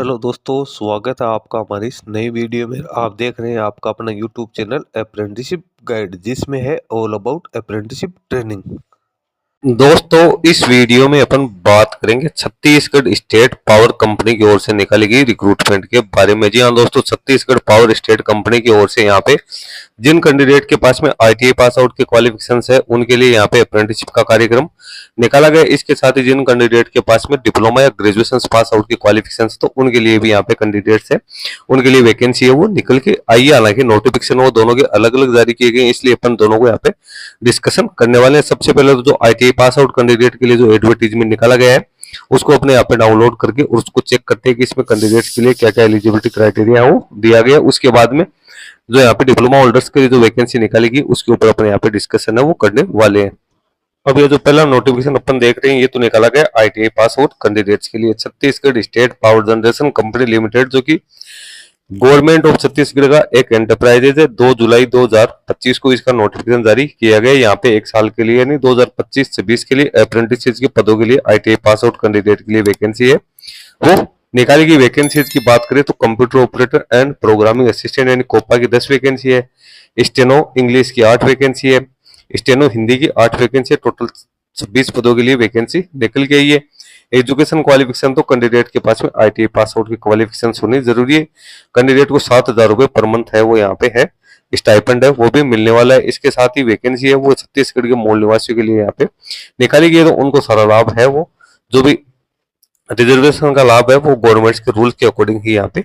Hello दोस्तों, स्वागत है आपका हमारी इस नई वीडियो में। आप देख रहे हैं आपका अपना यूट्यूब चैनल अप्रेंटिसशिप गाइड, जिसमें है ऑल अबाउट अप्रेंटिसशिप ट्रेनिंग। दोस्तों, इस वीडियो में अपन बात करेंगे छत्तीसगढ़ स्टेट पावर कंपनी की ओर से निकाली गई रिक्रूटमेंट के बारे में। जी हाँ दोस्तों, छत्तीसगढ़ पावर स्टेट कंपनी की ओर से यहाँ पे जिन कैंडिडेट के पास में आईटीआई पास आउट के क्वालिफिकेशंस है उनके लिए यहाँ पे अप्रेंटिसशिप का कार्यक्रम निकाला गया। इसके साथ ही जिन कैंडिडेट के पास में डिप्लोमा या ग्रेजुएशन पास आउट के क्वालिफिकेशंस तो उनके लिए भी यहाँ पे कैंडिडेट्स है, उनके लिए वैकेंसी है वो निकल के आई है। हालांकि नोटिफिकेशन वो दोनों के अलग अलग जारी किए गए, इसलिए अपन दोनों को यहाँ पे डिस्कशन करने वाले हैं। सबसे पहले तो जो आईटीआई पास आउट कैंडिडेट के लिए जो एडवर्टीजमेंट निकाला गया है उसको अपने यहाँ पे डाउनलोड करके और उसको चेक करते हैं कि इसमें कैंडिडेट्स के लिए क्या क्या एलिजिबिलिटी क्राइटेरिया है वो दिया गया। उसके बाद में जो यहाँ पे डिप्लोमा होल्डर्स के लिए जो वैकेंसी निकालेगी उसके ऊपर अपने यहाँ पे डिस्कशन है वो करने वाले हैं। अब ये जो पहला नोटिफिकेशन अपन देख रहे हैं ये तो निकाला गया आईटीआई पास आउट कैंडिडेट्स के लिए। Chhattisgarh state power generation company limited, जो कि गवर्नमेंट ऑफ छत्तीसगढ़ का एक एंटरप्राइजेज है, 2 जुलाई 2025 को इसका नोटिफिकेशन जारी किया गया। यहाँ पे एक साल के लिए यानी 2025-26 के लिए अप्रेंटिस के पदों के लिए आईटीआई पास आउट कैंडिडेट के लिए वैकेंसी है वो निकाली गई। वैकेंसीज की बात करें तो computer operator and programming assistant यानी कोपा की 10 वैकेंसी है, स्टेनो इंग्लिश की 8 वैकेंसी है, स्टेनो हिंदी की 8 वैकेंसी है। टोटल 26 पदों के लिए वैकेंसी निकल गई है। एजुकेशन क्वालिफिकेशन तो कैंडिडेट के पास में आईटीआई पास आउट की क्वालिफिकेशन होनी जरूरी है। कैंडिडेट को 7,000 रुपए पर मंथ है वो यहाँ पे है, स्टाइपेंड है वो भी मिलने वाला है। इसके साथ ही वैकेंसी है वो छत्तीसगढ़ के मूल निवासियों के लिए यहाँ पे निकाली गई है, तो उनको सारा लाभ है वो जो भी रिजर्वेशन का लाभ है वो गवर्नमेंट के रूल के अकॉर्डिंग ही यहाँ पे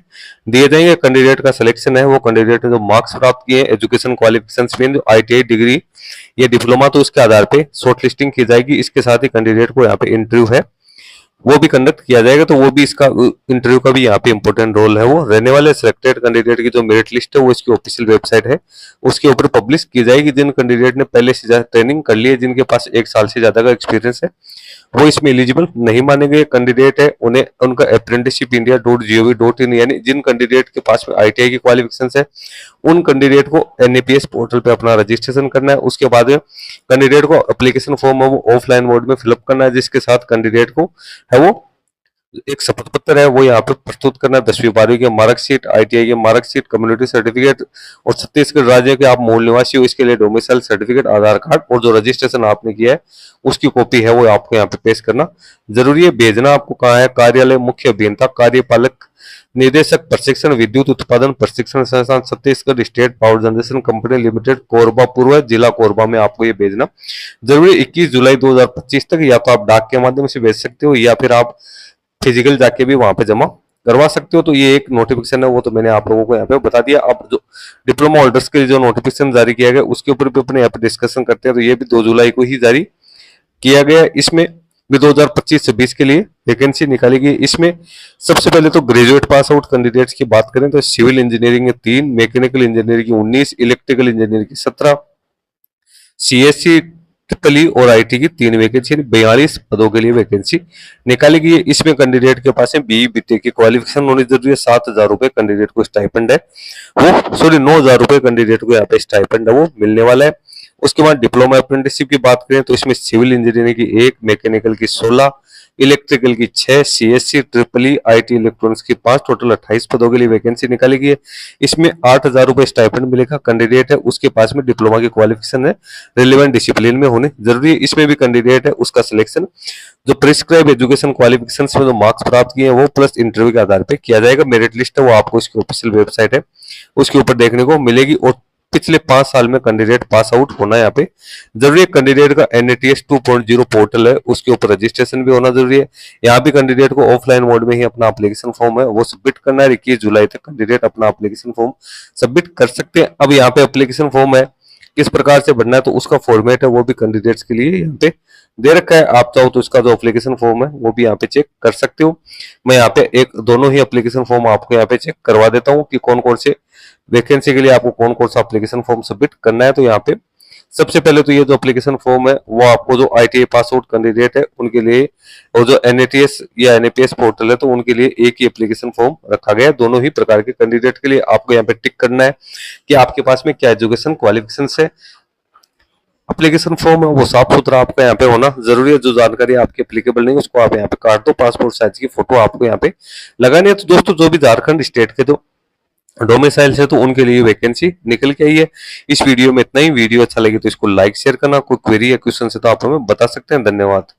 दिए जाएंगे। कैंडिडेट का सिलेक्शन है वो कैंडिडेट ने जो मार्क्स प्राप्त किए एजुकेशन क्वालिफिकेशन में जो आईटीआई डिग्री या डिप्लोमा तो उसके आधार पे शॉर्ट लिस्टिंग की जाएगी। इसके साथ ही कैंडिडेट को यहाँ पे इंटरव्यू है वो भी कंडक्ट किया जाएगा, तो वो भी इसका इंटरव्यू का भी यहाँ पे इंपॉर्टेंट रोल है वो रहने वाले। सिलेक्टेड कैंडिडेट की जो मेरिट लिस्ट है वो इसकी ऑफिशियल वेबसाइट है उसके ऊपर पब्लिश की जाएगी। जिन कैंडिडेट ने पहले से ज्यादा ट्रेनिंग कर ली है, जिनके पास 1 साल से ज्यादा का एक्सपीरियंस है, वो इसमें एलिजिबल नहीं माने गए कैंडिडेट है। उन्हें उनका अप्रेंटिसशिप इंडिया.gov.in यानी जिन कैंडिडेट के पास में आईटीआई की क्वालिफिकेशन है उन कैंडिडेट को एनएपीएस पोर्टल पे अपना रजिस्ट्रेशन करना है। उसके बाद में कैंडिडेट को एप्लीकेशन फॉर्म है वो ऑफलाइन मोड में फिलअप करना है, जिसके साथ कैंडिडेट को है वो एक शपथ पत्र है वो यहाँ पे प्रस्तुत करना है। 10वीं 12वीं के मार्कशीट, आईटीआई के मार्कशीट, कम्युनिटी सर्टिफिकेट और छत्तीसगढ़ राज्य के आप मूल निवासी हो इसके लिए डोमिसाइल सर्टिफिकेट, आधार कार्ड और जो रजिस्ट्रेशन आपने किया है उसकी कॉपी है वो आपको यहाँ पे पेश करना जरूरी है। भेजना आपको कहाँ है? कार्यालय मुख्य अभियंता कार्यपालक निदेशक प्रशिक्षण विद्युत उत्पादन प्रशिक्षण संस्थान Chhattisgarh state power generation company limited, Korba पूर्व, जिला कोरबा में आपको ये भेजना जरूरी। 21 जुलाई 2025 तक या तो आप डाक के माध्यम से भेज सकते हो या फिर आप फिजिकल जाके भी वहां पे जमा करवा सकते हो। तो ये एक नोटिफिकेशन है वो तो मैंने आप लोगों को यहाँ पे बता दिया। अब जो डिप्लोमा होल्डर्स के लिए जो नोटिफिकेशन जारी किया गया उसके ऊपर भी अपने यहाँ पे डिस्कशन करते हैं। तो ये भी 2 जुलाई को ही जारी किया गया। इसमें भी 2025-26 के लिए वैकेंसी निकाली गई। इसमें सबसे पहले तो ग्रेजुएट पास आउट कैंडिडेट्स की बात करें तो civil engineering 3, mechanical engineering 19, electrical engineering 17, CSC triple E और आईटी की 3 वैकेंसी, 42 पदों के लिए वैकेंसी निकाली गई है। इसमें कैंडिडेट के पास बीई बीटेक की क्वालिफिकेशन होनी जरूरी है। 7,000 रुपए कैंडिडेट को स्टाइपेंड है वो 9,000 रुपए कैंडिडेट को यहाँ पे स्टाइपेंड है वो मिलने वाला है। उसके बाद डिप्लोमा अप्रेंटिसशिप की बात करें तो इसमें सिविल इंजीनियरिंग की 1, मैकेनिकल की 16, इलेक्ट्रिकल की 6, CSC triple E IT electronics की 5, टोटल 28 पदों के लिए वैकेंसी निकाली गई है। इसमें 8,000 रुपए स्टाइपेंड मिलेगा। कैंडिडेट है उसके पास में डिप्लोमा की क्वालिफिकेशन है रिलेवेंट डिसिप्लिन में होने जरूरी है। इसमें भी कैंडिडेट है उसका सिलेक्शन जो प्रिस्क्राइब एजुकेशन क्वालिफिकेशन में जो मार्क्स प्राप्त किए हैं वो प्लस इंटरव्यू के आधार पर किया जाएगा। मेरिट लिस्ट है वो आपको इसकी ऑफिशियल वेबसाइट है उसके ऊपर देखने को मिलेगी। और पिछले 5 साल में कैंडिडेट पास आउट होना यहाँ पे जरूरी है। कैंडिडेट का NATS 2.0 पोर्टल है उसके ऊपर रजिस्ट्रेशन भी होना जरूरी है। यहाँ भी कैंडिडेट को ऑफलाइन मोड में ही अपना एप्लीकेशन फॉर्म है वो सबमिट करना है। 21 जुलाई तक कैंडिडेट अपना एप्लीकेशन फॉर्म सबमिट कर सकते हैं। अब यहाँ पे एप्लीकेशन फॉर्म है किस प्रकार से भरना है तो उसका फॉर्मेट है वो भी कैंडिडेट्स के लिए यहाँ पे दे रखा है। आप चाहो तो उसका जो एप्लीकेशन फॉर्म है वो भी यहाँ पे चेक कर सकते हो। मैं यहाँ पे दोनों ही एप्लीकेशन फॉर्म आपको यहाँ पे चेक करवा देता हूँ कि कौन कौन से वैकेंसी के लिए आपको कौन कौन सा एप्लीकेशन फॉर्म सबमिट करना है। तो यहाँ पे सबसे पहले तो ये जो एप्लीकेशन फॉर्म है वो आपको जो आईटीआई पास आउट कैंडिडेट है उनके लिए और जो NATS या NAPS पोर्टल है तो उनके लिए एक ही एप्लीकेशन फॉर्म रखा गया है। दोनों ही प्रकार के कैंडिडेट के लिए आपको यहाँ पे टिक करना है कि आपके पास में क्या एजुकेशन क्वालिफिकेशन है। एप्लीकेशन फॉर्म है वो साफ सुथरा आपका यहाँ पे होना जरूरी है। जो जानकारी आपकी एप्लीकेबल नहीं है उसको आप यहाँ पे काट दो। पासपोर्ट साइज की फोटो आपको यहाँ पे लगानी है। तो दोस्तों जो भी झारखंड स्टेट के जो डोमिसाइल है तो उनके लिए वैकेंसी निकल के आई है। इस वीडियो में इतना ही। वीडियो अच्छा लगे तो इसको लाइक शेयर करना। कोई क्वेरी या क्वेश्चन है तो आप हमें बता सकते हैं। धन्यवाद।